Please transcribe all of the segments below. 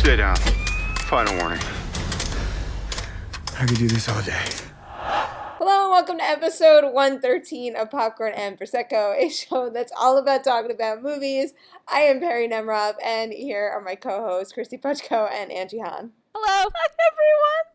Stay down. Final warning. I could do this all day. Hello and welcome to episode 113 of Popcorn and Prosecco, a show that's all about talking about movies. I am Perri Nemiroff, and here are my co-hosts, Kristy Puchko and Angie Han. Hello. Hi, everyone.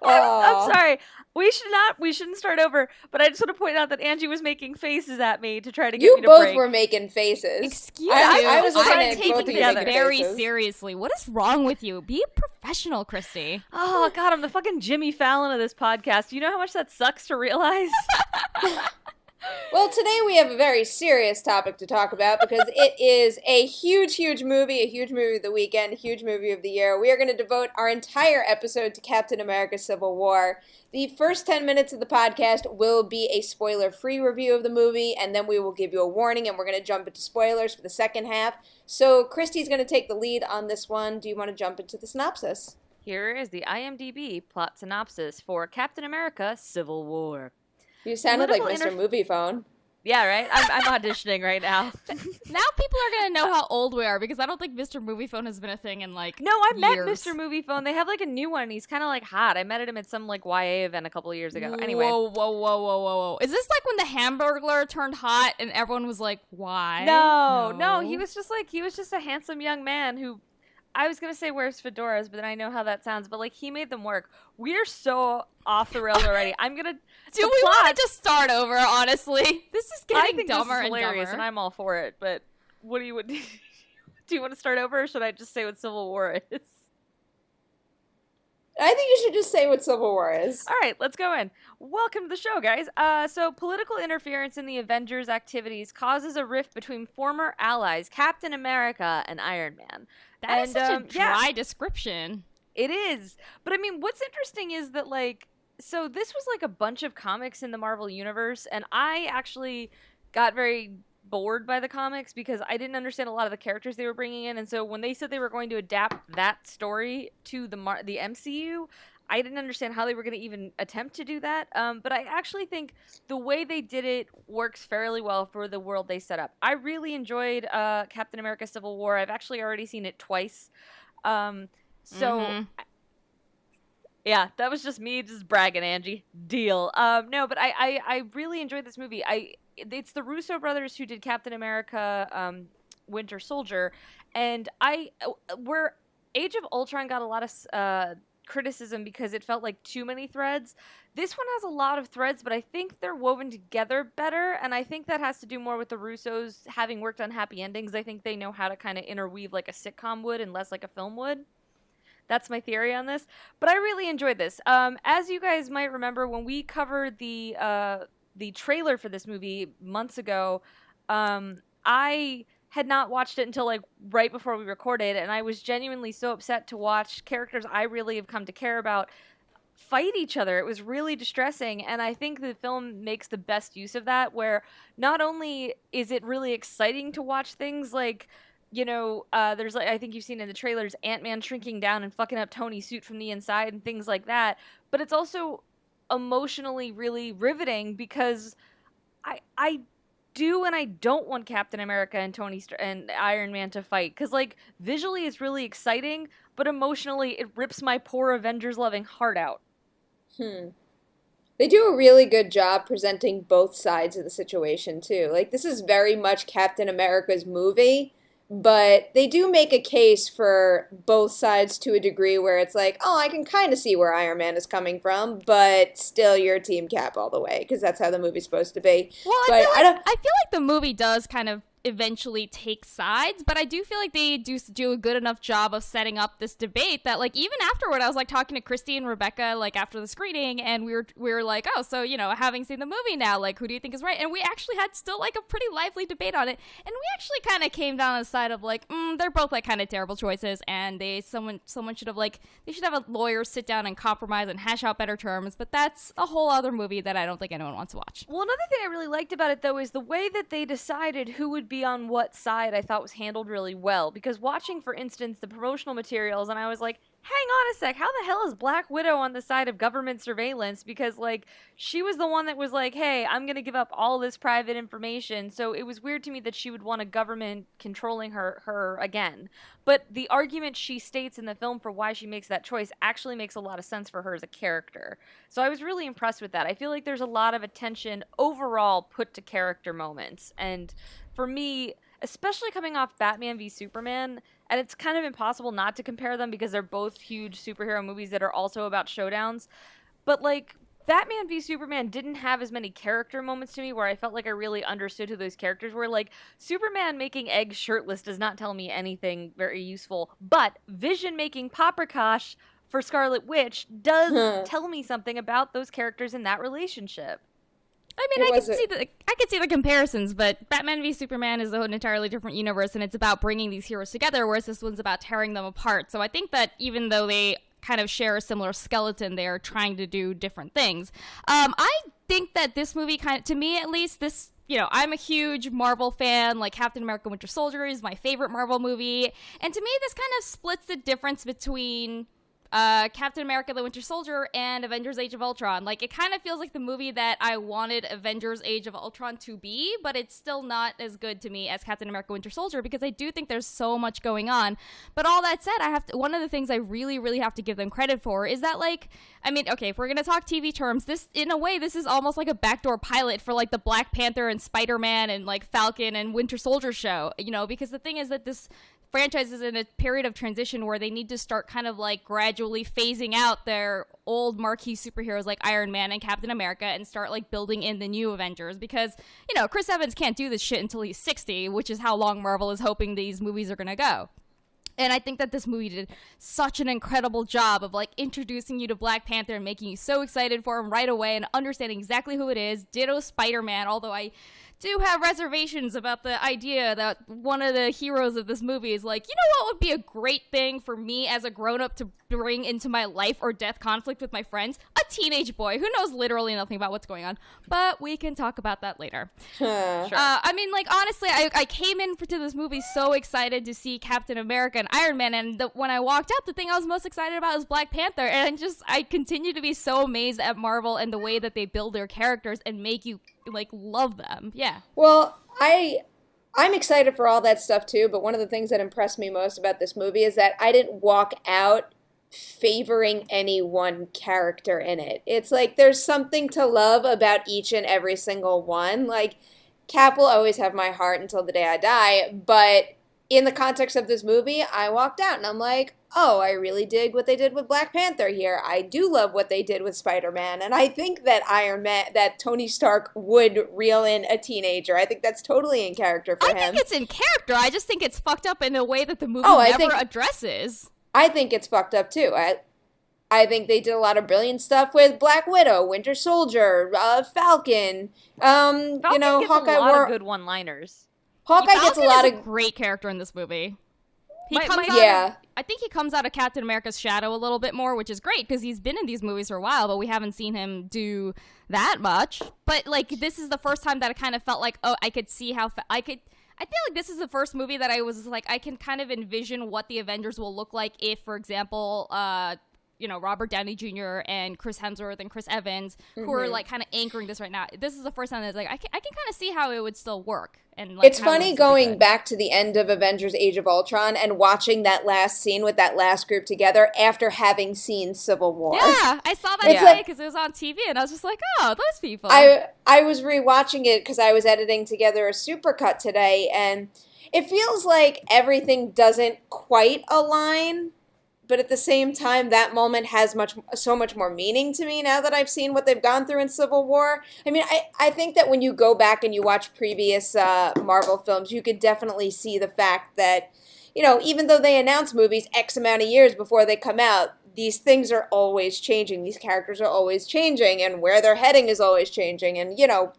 I'm sorry. We shouldn't start over, but I just want to point out that Angie was making faces at me to try to get me to break. You both were making faces. Excuse me. I was looking I'm at taking both of you this making very faces. seriously. What is wrong with you? Be professional, Kristy. Oh, God, I'm the fucking Jimmy Fallon of this podcast. Do you know how much that sucks to realize? Well, today we have a very serious topic to talk about because it is a huge movie of the weekend, a huge movie of the year. We are going to devote our entire episode to Captain America Civil War. The first 10 minutes of the podcast will be a spoiler-free review of the movie, and then we will give you a warning, and we're going to jump into spoilers for the second half. So Kristy's going to take the lead on this one. Do you want to jump into the synopsis? Here is the IMDb plot synopsis for Captain America Civil War. You sounded like Mr. Movie Phone. Yeah, right? I'm auditioning right now. Now people are going to know how old we are because I don't think Mr. Movie Phone has been a thing in like No, I met years. Mr. Movie Phone. They have like a new one. He's kind of like hot. I met him at some like YA event a couple of years ago. Anyway. Whoa. Is this like when the Hamburglar turned hot and everyone was like, why? No. He was just a handsome young man who, I was going to say wears fedoras, but then I know how that sounds. But, like, he made them work. We're so off the rails already. I'm going to... Do we want to just start over, honestly? This is getting dumber and hilarious, dumber. And I'm all for it. But what do you... do you want to start over, or should I just say what Civil War is? I think you should just say what Civil War is. All right, let's go in. Welcome to the show, guys. So political interference in the Avengers' activities causes a rift between former allies Captain America and Iron Man. That is such a dry description. It is. But, I mean, what's interesting is that, like, so this was, like, a bunch of comics in the Marvel Universe, and I actually got very bored by the comics because I didn't understand a lot of the characters they were bringing in, and so when they said they were going to adapt that story to the MCU, I didn't understand how they were going to even attempt to do that, but I actually think the way they did it works fairly well for the world they set up. I really enjoyed Captain America Civil War. I've actually already seen it twice. Yeah, that was just me just bragging, Angie. Deal. No, but I really enjoyed this movie. It's the Russo brothers who did Captain America Winter Soldier, and where Age of Ultron got a lot of criticism because it felt like too many threads. This one has a lot of threads, but I think they're woven together better, and I think that has to do more with the Russos having worked on happy endings. I think they know how to kind of interweave like a sitcom would and less like a film would. That's my theory on this, but I really enjoyed this. As you guys might remember, when we covered the trailer for this movie months ago, I had not watched it until like right before we recorded, and I was genuinely so upset to watch characters I really have come to care about fight each other. It was really distressing, and I think the film makes the best use of that, where not only is it really exciting to watch things like, you know, there's like, I think you've seen in the trailers, Ant-Man shrinking down and fucking up Tony's suit from the inside and things like that, but it's also emotionally really riveting because I do and I don't want Captain America and and Iron Man to fight, because like visually it's really exciting, but emotionally it rips my poor Avengers loving heart out. They do a really good job presenting both sides of the situation too. Like, this is very much Captain America's movie, but they do make a case for both sides to a degree where it's like, oh, I can kind of see where Iron Man is coming from, but still you're Team Cap all the way, because that's how the movie's supposed to be. Well, I feel like the movie does kind of eventually take sides, but I do feel like they do a good enough job of setting up this debate that, like, even afterward, I was like talking to Kristy and Rebecca like after the screening, and we were like, oh, so, you know, having seen the movie now, like, who do you think is right? And we actually had still like a pretty lively debate on it, and we actually kind of came down on the side of like, they're both like kind of terrible choices, and someone should have they should have a lawyer sit down and compromise and hash out better terms, but that's a whole other movie that I don't think anyone wants to watch. Well, another thing I really liked about it though is the way that they decided who would be on what side. I thought was handled really well, because watching, for instance, the promotional materials, and I was like, hang on a sec, how the hell is Black Widow on the side of government surveillance? Because, like, she was the one that was like, hey, I'm going to give up all this private information. So it was weird to me that she would want a government controlling her again. But the argument she states in the film for why she makes that choice actually makes a lot of sense for her as a character. So I was really impressed with that. I feel like there's a lot of attention overall put to character moments. And for me, especially coming off Batman v Superman, and it's kind of impossible not to compare them because they're both huge superhero movies that are also about showdowns. But, like, Batman v Superman didn't have as many character moments to me where I felt like I really understood who those characters were. Like, Superman making eggs shirtless does not tell me anything very useful, but Vision making paprikash for Scarlet Witch does tell me something about those characters in that relationship. I mean, I could see the comparisons, but Batman v Superman is an entirely different universe, and it's about bringing these heroes together, whereas this one's about tearing them apart. So I think that even though they kind of share a similar skeleton, they're trying to do different things. I think that this movie to me at least, this, you know, I'm a huge Marvel fan. Like, Captain America Winter Soldier is my favorite Marvel movie, and to me this kind of splits the difference between Captain America the Winter Soldier and Avengers Age of Ultron. Like, it kind of feels like the movie that I wanted Avengers Age of Ultron to be, but it's still not as good to me as Captain America Winter Soldier because I do think there's so much going on. But all that said, one of the things I really, really have to give them credit for is that, like, I mean, okay, if we're going to talk TV terms, this, in a way, this is almost like a backdoor pilot for, like, the Black Panther and SpiderMan and, like, Falcon and Winter Soldier show, you know, because the thing is that this franchise is in a period of transition where they need to start kind of like gradually phasing out their old marquee superheroes like Iron Man and Captain America and start like building in the new Avengers because, you know, Chris Evans can't do this shit until he's 60, which is how long Marvel is hoping these movies are going to go. And I think that this movie did such an incredible job of, like, introducing you to Black Panther and making you so excited for him right away and understanding exactly who it is. Ditto Spider-Man, although I do have reservations about the idea that one of the heroes of this movie is like, you know what would be a great thing for me as a grown-up to bring into my life or death conflict with my friends? A teenage boy who knows literally nothing about what's going on. But we can talk about that later. Sure. I mean, like, honestly, I came into this movie so excited to see Captain America and Iron Man, and when I walked out, the thing I was most excited about was Black Panther, and I continue to be so amazed at Marvel and the way that they build their characters and make you, like, love them. Yeah. Well, I'm excited for all that stuff too, but one of the things that impressed me most about this movie is that I didn't walk out favoring any one character in it. It's like there's something to love about each and every single one. Like, Cap will always have my heart until the day I die, but in the context of this movie, I walked out and I'm like, oh, I really dig what they did with Black Panther here. I do love what they did with Spider-Man. And I think that that Tony Stark would reel in a teenager. I think that's totally in character for him. I think it's in character. I just think it's fucked up in a way that the movie never addresses. I think it's fucked up too. I think they did a lot of brilliant stuff with Black Widow, Winter Soldier, Falcon. Falcon you know, gets Hawkeye a lot of good one-liners. Hawkeye gets a lot of great character in this movie. I think he comes out of Captain America's shadow a little bit more, which is great because he's been in these movies for a while, but we haven't seen him do that much. But, like, this is the first time that I kind of felt like, oh, I could see how I feel like this is the first movie that I was like, I can kind of envision what the Avengers will look like if, for example, you know, Robert Downey Jr. and Chris Hemsworth and Chris Evans, who are, like, kind of anchoring this right now. This is the first time that's like, I can kind of see how it would still work. And, like, it's funny going back to the end of Avengers Age of Ultron and watching that last scene with that last group together after having seen Civil War. Yeah, I saw that today because it was on TV, and I was just like, oh, those people. I was rewatching it because I was editing together a supercut today, and it feels like everything doesn't quite align, but at the same time, that moment has so much more meaning to me now that I've seen what they've gone through in Civil War. I mean, I think that when you go back and you watch previous Marvel films, you could definitely see the fact that, you know, even though they announce movies X amount of years before they come out, these things are always changing. These characters are always changing, and where they're heading is always changing. And, you know,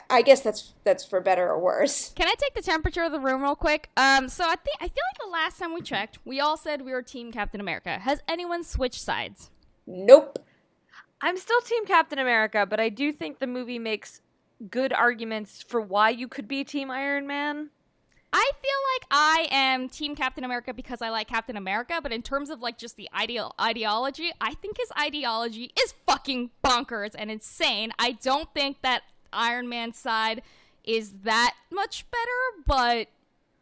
I guess that's for better or worse. Can I take the temperature of the room real quick? So I feel like the last time we checked, we all said we were Team Captain America. Has anyone switched sides? Nope. I'm still Team Captain America, but I do think the movie makes good arguments for why you could be Team Iron Man. I feel like I am Team Captain America because I like Captain America, but in terms of like just the ideology, I think his ideology is fucking bonkers and insane. I don't think that Iron Man's side is that much better, but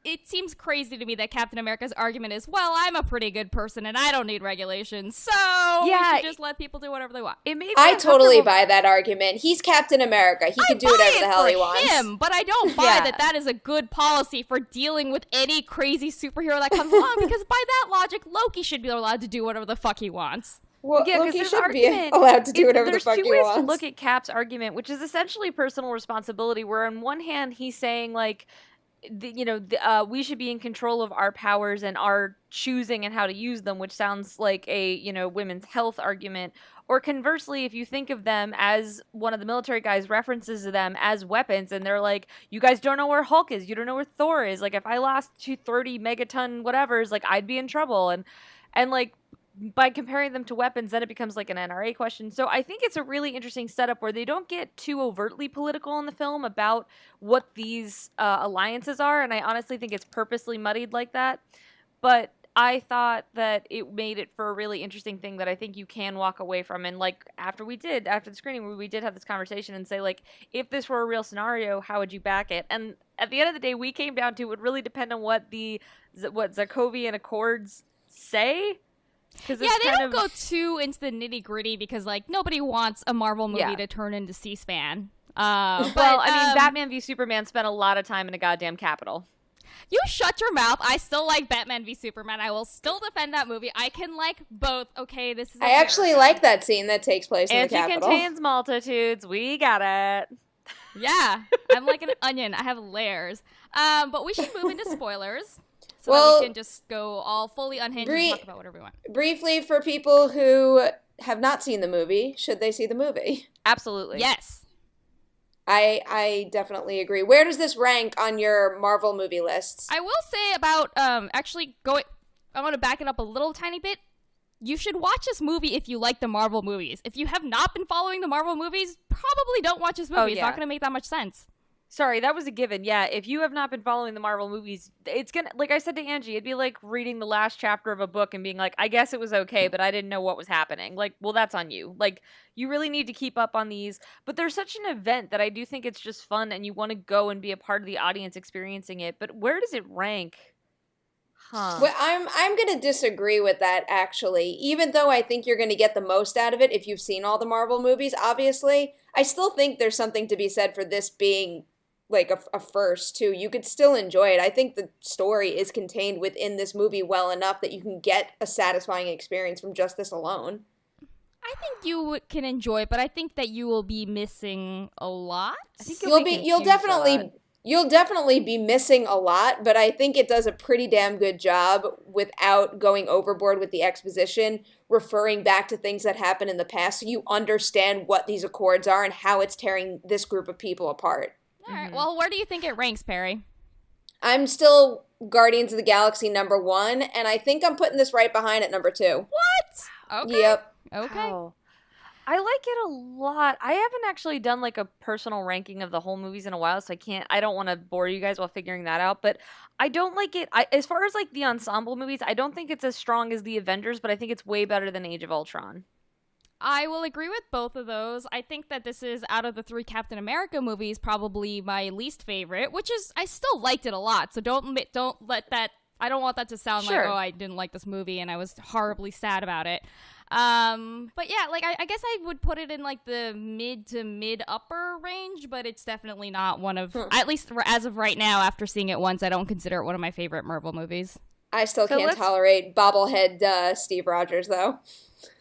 it seems crazy to me that Captain America's argument is, well, I'm a pretty good person and I don't need regulations, so we should just let people do whatever they want. I totally buy that argument. He's Captain America. He can do whatever the hell he wants. But I don't buy that is a good policy for dealing with any crazy superhero that comes along, because by that logic, Loki should be allowed to do whatever the fuck he wants. Well, Loki should be allowed to do whatever the fuck he wants. There's two ways to look at Cap's argument, which is essentially personal responsibility, where on one hand, he's saying, like, we should be in control of our powers and our choosing and how to use them, which sounds like a, women's health argument. Or conversely, if you think of them as one of the military guys references them as weapons, and they're like, you guys don't know where Hulk is, you don't know where Thor is. Like, if I lost 230 megaton whatevers, like, I'd be in trouble. And like, by comparing them to weapons, then it becomes like an NRA question. So I think it's a really interesting setup where they don't get too overtly political in the film about what these alliances are. And I honestly think it's purposely muddied like that. But I thought that it made it for a really interesting thing that I think you can walk away from. And like after the screening, we did have this conversation and say, like, if this were a real scenario, how would you back it? And at the end of the day, we came down to it would really depend on what Sokovian Accords say. Yeah, they don't go too into the nitty gritty because, like, nobody wants a Marvel movie to turn into C-SPAN. Batman v Superman spent a lot of time in a goddamn Capitol. You shut your mouth. I still like Batman v Superman. I will still defend that movie. I can like both. Okay, this is. I actually like that scene that takes place in the Capitol. Angie contains multitudes. We got it. Yeah, I'm like an onion. I have layers. But we should move into spoilers. So that we can just go all fully unhinged and talk about whatever we want. Briefly, for people who have not seen the movie, should they see the movie? Absolutely. Yes. I definitely agree. Where does this rank on your Marvel movie lists? I will say about, I want to back it up a little tiny bit. You should watch this movie if you like the Marvel movies. If you have not been following the Marvel movies, probably don't watch this movie. Oh, yeah. It's not going to make that much sense. Sorry, that was a given. Yeah, if you have not been following the Marvel movies, it's gonna, like I said to Angie, it'd be like reading the last chapter of a book and being like, I guess it was okay, but I didn't know what was happening. Like, well, that's on you. Like, you really need to keep up on these. But there's such an event that I do think it's just fun and you want to go and be a part of the audience experiencing it. But where does it rank? Well, I'm going to disagree with that, actually. Even though I think you're going to get the most out of it if you've seen all the Marvel movies, obviously, I still think there's something to be said for this being like a first, too. You could still enjoy it. I think the story is contained within this movie well enough that you can get a satisfying experience from just this alone. I think you can enjoy it, but I think that you will be missing a lot. I think You'll definitely be missing a lot, but I think it does a pretty damn good job without going overboard with the exposition, referring back to things that happened in the past so you understand what these accords are and how it's tearing this group of people apart. All right. Well, where do you think it ranks, Perri? I'm still Guardians of the Galaxy #1, and I think I'm putting this right behind at #2. What? Okay. Yep. Okay. Oh. I like it a lot. I haven't actually done like a personal ranking of the whole movies in a while, so I don't want to bore you guys while figuring that out, but I don't like it. As far as like the ensemble movies, I don't think it's as strong as the Avengers, but I think it's way better than Age of Ultron. I will agree with both of those. I think that this is, out of the 3 Captain America movies, probably my least favorite, which is, I still liked it a lot, so don't let that, I don't want that to sound like, oh, I didn't like this movie and I was horribly sad about it. But yeah, like, I guess I would put it in, like, the mid to mid-upper range, but it's definitely not one of, at least as of right now, after seeing it once, I don't consider it one of my favorite Marvel movies. I still can't tolerate bobblehead Steve Rogers, though.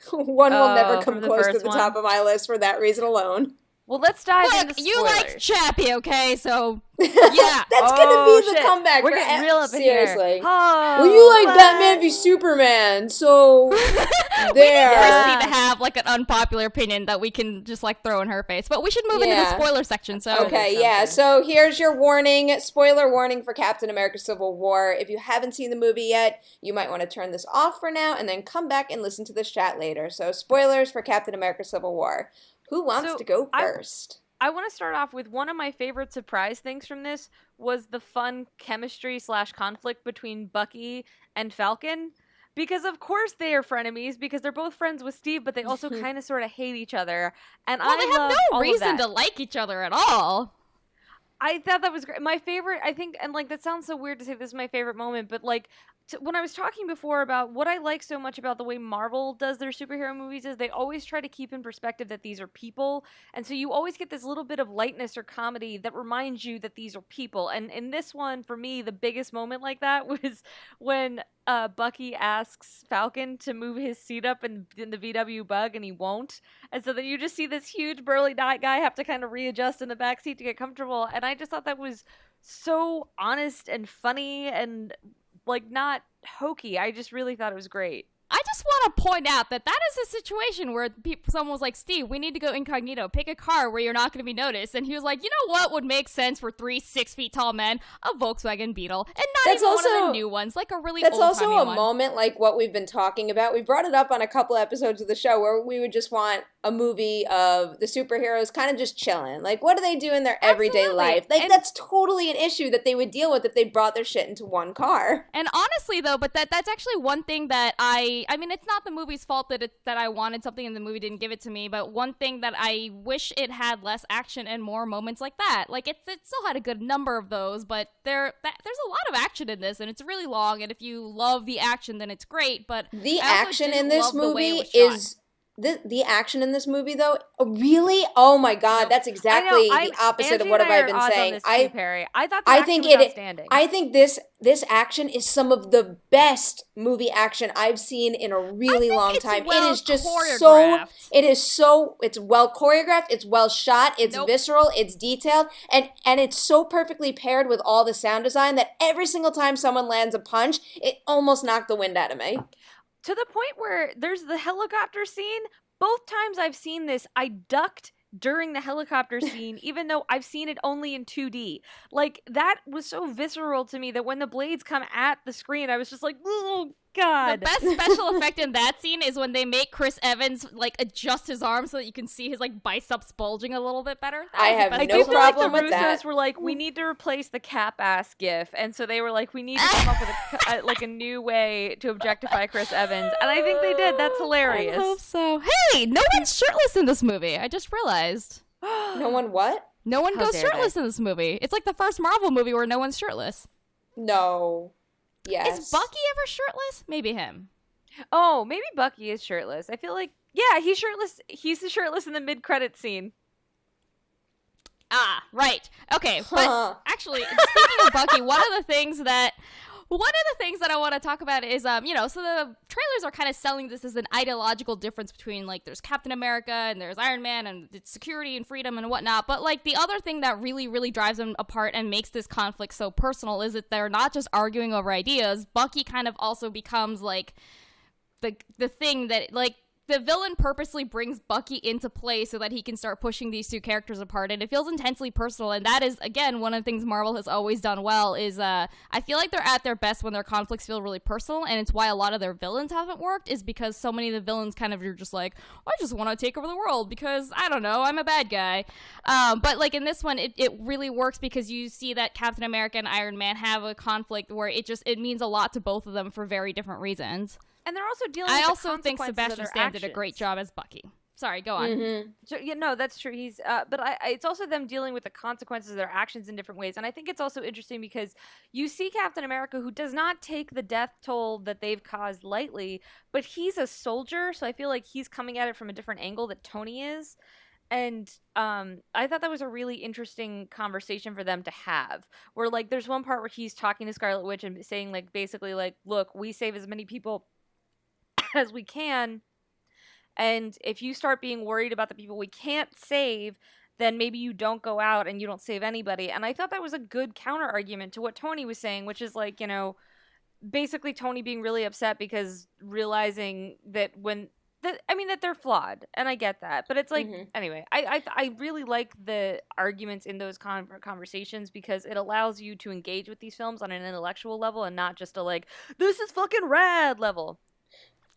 One will never come close to the top of my list for that reason alone. Well, let's dive into spoilers. You like Chappie, okay? So, yeah. That's going to be the comeback. We're getting real up in seriously. Here. Oh, well, you like Batman v Superman, so there. We need Kristy to have, like, an unpopular opinion that we can just, like, throw in her face. But we should move into the spoiler section, so. Okay, yeah. So here's your warning. Spoiler warning for Captain America Civil War. If you haven't seen the movie yet, you might want to turn this off for now and then come back and listen to this chat later. So spoilers for Captain America Civil War. Who wants to go first? I want to start off with one of my favorite surprise things from this was the fun chemistry / conflict between Bucky and Falcon. Because of course they are frenemies because they're both friends with Steve, but they also kind of sort of hate each other. And Well, I they have love no all of reason that. to like each other at all. I thought that was great. My favorite, I think, and like that sounds so weird to say this is my favorite moment, but like when I was talking before about what I like so much about the way Marvel does their superhero movies is they always try to keep in perspective that these are people. And so you always get this little bit of lightness or comedy that reminds you that these are people. And in this one, for me, the biggest moment like that was when Bucky asks Falcon to move his seat up in the VW Bug and he won't. And so then you just see this huge burly guy have to kind of readjust in the back seat to get comfortable. And I just thought that was so honest and funny and like not hokey. I just really thought it was great. I just want to point out that is a situation where someone was like, Steve, we need to go incognito. Pick a car where you're not going to be noticed. And he was like, you know what would make sense for 3 6-feet-tall men? A Volkswagen Beetle. And not That's even one of also- the new ones, like a really That's old-timey also a one. moment like what we've been talking about. We brought it up on a couple episodes of the show where we would just want a movie of the superheroes kind of just chilling. Like, what do they do in their everyday Absolutely. life? Like, And- that's totally an issue that they would deal with if they brought their shit into one car. And honestly, though, but that's actually one thing that I mean, it's not the movie's fault that I wanted something and the movie didn't give it to me, but one thing that I wish it had less action and more moments like that. Like, it still had a good number of those, but there's a lot of action in this, and it's really long, and if you love the action, then it's great, but The I also action didn't in this love the way it movie was shot. is... The action in this movie, though, really? Oh my God, that's exactly the opposite of what have I been saying. Perry. I thought I the think action was it. outstanding. I think this action is some of the best movie action I've seen in a really long it's time. well It is just choreographed. it's well choreographed, it's well shot, it's visceral, it's detailed, and it's so perfectly paired with all the sound design that every single time someone lands a punch, it almost knocked the wind out of me. To the point where there's the helicopter scene. Both times I've seen this, I ducked during the helicopter scene, even though I've seen it only in 2D. Like, that was so visceral to me that when the blades come at the screen, I was just like, oh, God. The best special effect in that scene is when they make Chris Evans, like, adjust his arm so that you can see his, like, biceps bulging a little bit better. I have I no do feel like the problem with Russos that. were like, we need to replace the cap-ass gif. And so they were like, we need to come up with a new way to objectify Chris Evans. And I think they did. That's hilarious. I hope so. Hey, no one's shirtless in this movie. I just realized. No one what? No one How goes dare shirtless in this movie. It's like the first Marvel movie where no one's shirtless. No. Yes. Is Bucky ever shirtless? Maybe him. Oh, maybe Bucky is shirtless. I feel like, yeah, he's shirtless. He's the shirtless in the mid-credit scene. Ah, right. Okay, Huh. but actually, speaking of Bucky, one of the things that I want to talk about is, so the trailers are kind of selling this as an ideological difference between, like, there's Captain America and there's Iron Man and it's security and freedom and whatnot. But, like, the other thing that really, really drives them apart and makes this conflict so personal is that they're not just arguing over ideas. Bucky kind of also becomes, like, the thing that, like, the villain purposely brings Bucky into play so that he can start pushing these two characters apart, and it feels intensely personal, and that is, again, one of the things Marvel has always done well, is, I feel like they're at their best when their conflicts feel really personal, and it's why a lot of their villains haven't worked, is because so many of the villains kind of are just like, I just want to take over the world, because, I don't know, I'm a bad guy. But, like, in this one, it really works because you see that Captain America and Iron Man have a conflict where it means a lot to both of them for very different reasons. And they're also dealing I with also the think consequences Sebastian of their Stan did a actions. great job as Bucky. Sorry, go on. Mm-hmm. So, yeah, no, that's true. He's, but it's also them dealing with the consequences of their actions in different ways. And I think it's also interesting because you see Captain America, who does not take the death toll that they've caused lightly, but he's a soldier. So I feel like he's coming at it from a different angle that Tony is. And I thought that was a really interesting conversation for them to have. Where, like, there's one part where he's talking to Scarlet Witch and saying, like, basically, like, look, we save as many people as we can, and if you start being worried about the people we can't save, then maybe you don't go out and you don't save anybody. And I thought that was a good counter argument to what Tony was saying, which is like, basically Tony being really upset because realizing that that they're flawed, and I get that, but it's like, anyway, I really like the arguments in those conversations because it allows you to engage with these films on an intellectual level and not just a like, this is fucking rad level.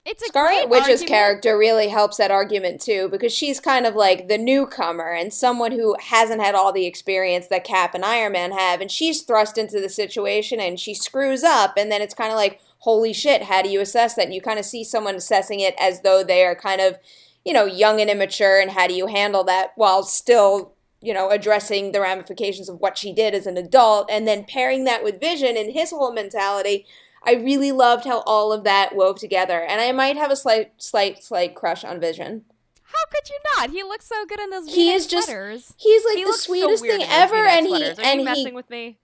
It's a Scarlet great Witch's argument. character really helps that argument too, because she's kind of like the newcomer and someone who hasn't had all the experience that Cap and Iron Man have, and she's thrust into the situation and she screws up, and then it's kind of like, holy shit, how do you assess that? And you kind of see someone assessing it as though they are kind of, young and immature, and how do you handle that while still, addressing the ramifications of what she did as an adult, and then pairing that with Vision and his whole mentality. I really loved how all of that wove together, and I might have a slight crush on Vision. How could you not? He looks so good in those He is sweaters. he's like He the looks so sweetest weird thing in those ever, V-neck and sweaters. Are you messing with me?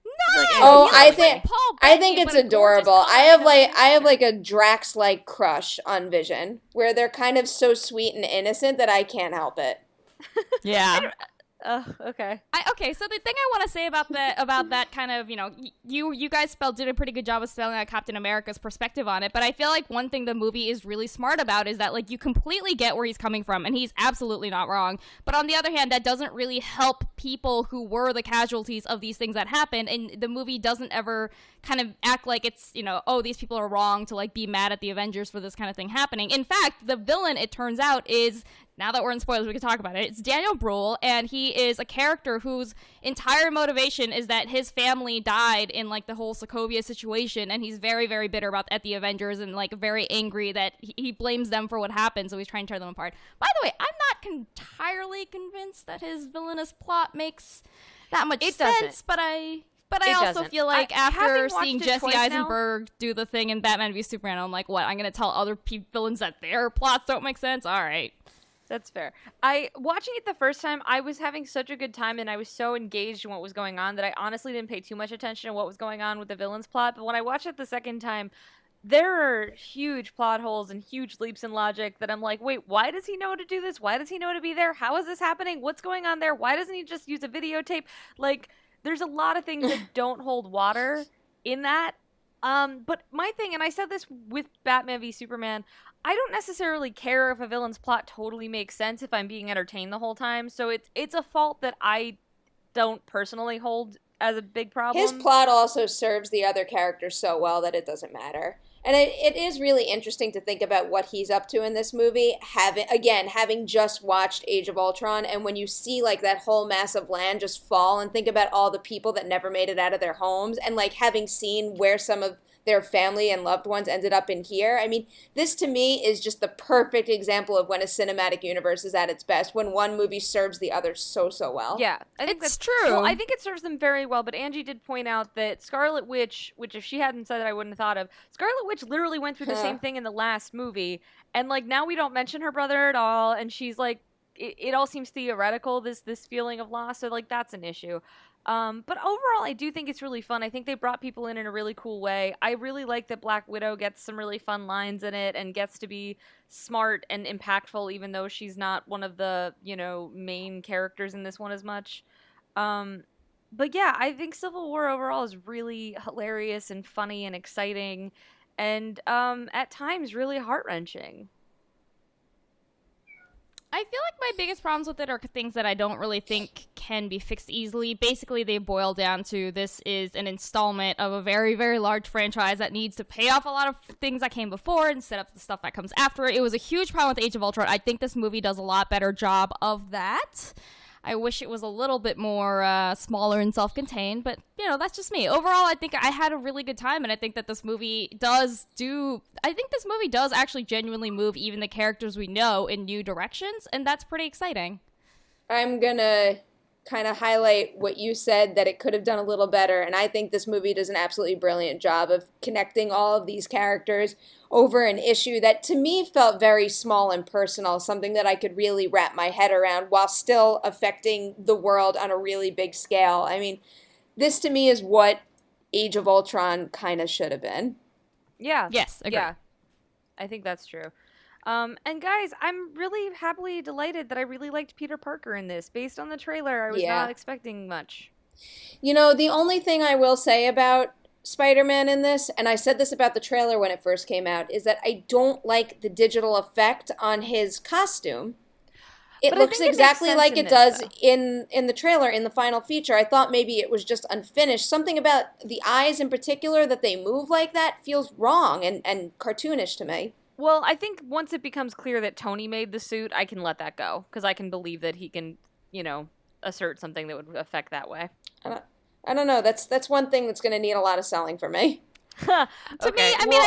No! Like, Oh, you know, I like think Paul I Bettany, think it's but a gorgeous adorable. Paul I have like a Drax-like crush on Vision, where they're kind of so sweet and innocent that I can't help it. Yeah. Okay. Okay, so the thing I want to say about that kind of, you guys did a pretty good job of spelling out Captain America's perspective on it, but I feel like one thing the movie is really smart about is that, like, you completely get where he's coming from, and he's absolutely not wrong. But on the other hand, that doesn't really help people who were the casualties of these things that happened, and the movie doesn't ever kind of act like it's, oh, these people are wrong to, like, be mad at the Avengers for this kind of thing happening. In fact, the villain, it turns out, is... Now that we're in spoilers, we can talk about it. It's Daniel Bruhl, and he is a character whose entire motivation is that his family died in, like, the whole Sokovia situation, and he's very, very bitter at the Avengers and, like, very angry that he blames them for what happened, so he's trying to tear them apart. By the way, I'm not entirely convinced that his villainous plot makes that much sense, but I also feel like after seeing Jesse Eisenberg do the thing in Batman v Superman, I'm like, what? I'm going to tell other villains that their plots don't make sense? All right. That's fair. Watching it the first time, I was having such a good time and I was so engaged in what was going on that I honestly didn't pay too much attention to what was going on with the villain's plot. But when I watched it the second time, there are huge plot holes and huge leaps in logic that I'm like, wait, why does he know to do this? Why does he know to be there? How is this happening? What's going on there? Why doesn't he just use a videotape? Like, there's a lot of things that don't hold water in that. But my thing, and I said this with Batman v Superman, I don't necessarily care if a villain's plot totally makes sense if I'm being entertained the whole time. So it's a fault that I don't personally hold as a big problem. His plot also serves the other characters so well that it doesn't matter. And it is really interesting to think about what he's up to in this movie, having just watched Age of Ultron, and when you see, like, that whole mass of land just fall, and think about all the people that never made it out of their homes, and, like, having seen where some of their family and loved ones ended up in here. I mean, this to me is just the perfect example of when a cinematic universe is at its best, when one movie serves the other so well. Yeah, I think that's true. Well, I think it serves them very well, but Angie did point out that Scarlet Witch, which if she hadn't said it, I wouldn't have thought of, Scarlet Witch literally went through the same thing in the last movie, and, like, now we don't mention her brother at all, and she's, like, it all seems theoretical, this feeling of loss, so, like, that's an issue. But overall, I do think it's really fun. I think they brought people in a really cool way. I really like that Black Widow gets some really fun lines in it and gets to be smart and impactful, even though she's not one of the, main characters in this one as much. But yeah, I think Civil War overall is really hilarious and funny and exciting and, at times really heart-wrenching. I feel like my biggest problems with it are things that I don't really think can be fixed easily. Basically, they boil down to this is an installment of a very, very large franchise that needs to pay off a lot of things that came before and set up the stuff that comes after it. It was a huge problem with Age of Ultron. I think this movie does a lot better job of that. I wish it was a little bit more smaller and self-contained, but, that's just me. Overall, I think I had a really good time, and I think that this movie does actually genuinely move even the characters we know in new directions, and that's pretty exciting. I'm gonna kind of highlight what you said, that it could have done a little better, and I think this movie does an absolutely brilliant job of connecting all of these characters over an issue that to me felt very small and personal, something that I could really wrap my head around while still affecting the world on a really big scale. I mean, this to me is what Age of Ultron kind of should have been. Yeah. Yes, agree. Yeah. I think that's true. And guys, I'm really happily delighted that I really liked Peter Parker in this. Based on the trailer, I was not expecting much. The only thing I will say about Spider-Man in this, and I said this about the trailer when it first came out, is that I don't like the digital effect on his costume. It looks exactly like it does in the trailer, in the final feature. I thought maybe it was just unfinished. Something about the eyes in particular, that they move like that, feels wrong and cartoonish to me. Well, I think once it becomes clear that Tony made the suit, I can let that go because I can believe that he can, assert something that would affect that way. I don't know. That's one thing that's going to need a lot of selling for me. To me,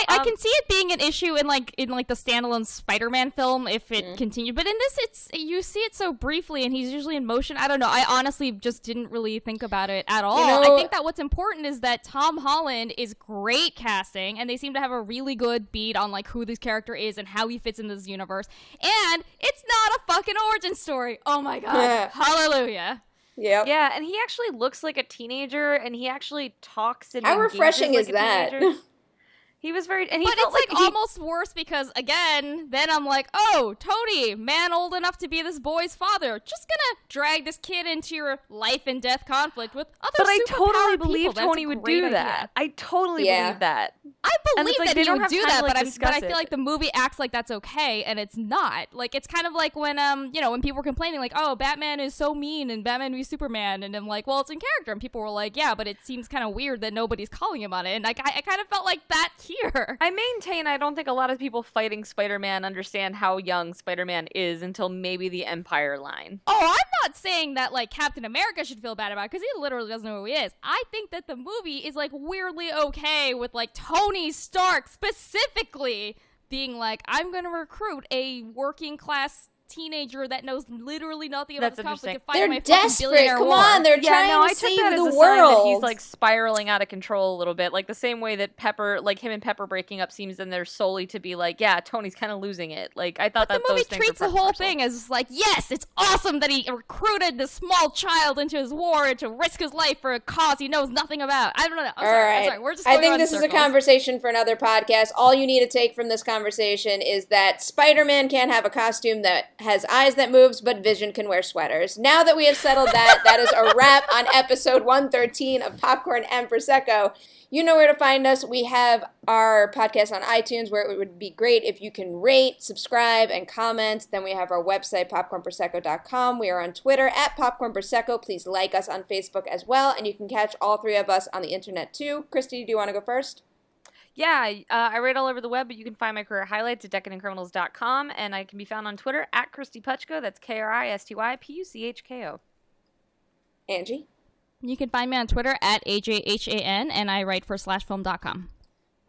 I can see it being an issue in the standalone Spider-Man film if it continued, but in this, you see it so briefly, and he's usually in motion. I don't know. I honestly just didn't really think about it at all. I think that what's important is that Tom Holland is great casting, and they seem to have a really good beat on who this character is and how he fits in this universe. And it's not a fucking origin story. Oh my god! Yeah. Hallelujah. Yeah. Yeah, and he actually looks like a teenager, and he actually talks and how refreshing is that? He was very, but it's almost worse because again, then I'm like, oh, Tony, man old enough to be this boy's father, just gonna drag this kid into your life and death conflict with other. But I totally believe people. Tony would do that. I totally believe that. I believe that he would do that, but I feel it. like the movie acts like that's okay, and it's not. It's kind of like when when people were complaining oh, Batman is so mean and Batman v Superman, and I'm like, well, it's in character, and people were like, yeah, but it seems kind of weird that nobody's calling him on it, and I kind of felt like that here. I maintain I don't think a lot of people fighting Spider-Man understand how young Spider-Man is until maybe the Empire line. Oh, I'm not saying that Captain America should feel bad about it because he literally doesn't know who he is. I think that the movie is weirdly okay with Tony Stark specifically being I'm going to recruit a working class teenager that knows literally nothing about this conflict to fight they're my desperate. Billionaire Come war. on, they're trying to save the world. That he's spiraling out of control a little bit, the same way that Pepper, him and Pepper breaking up seems in there solely to be yeah, Tony's kind of losing it. I thought that the movie those treats the whole thing as yes, it's awesome that he recruited this small child into his war and to risk his life for a cause he knows nothing about. I don't know. I'm sorry. We're just. I think this circles. is a conversation for another podcast. All you need to take from this conversation is that Spider-Man can't have a costume that has eyes that move, but Vision can wear sweaters. Now that we have settled that, that is a wrap on episode 113 of Popcorn and Prosecco. You know where to find us. We have our podcast on iTunes, where it would be great if you can rate, subscribe, and comment. Then we have our website, popcornprosecco.com. We are on Twitter at Popcorn Prosecco. Please like us on Facebook as well, and you can catch all three of us on the internet too. Kristy, do you want to go first? Yeah, I write all over the web, but you can find my career highlights at decadentcriminals.com, and I can be found on Twitter at Kristy Puchko. That's KristyPuchko. Angie? You can find me on Twitter at AJHAN, and I write for /film.com.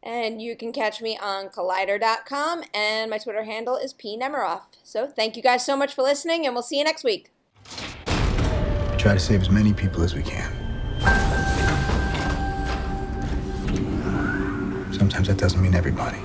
And you can catch me on Collider.com, and my Twitter handle is P. Nemiroff. So thank you guys so much for listening, and we'll see you next week. We try to save as many people as we can. Sometimes that doesn't mean everybody.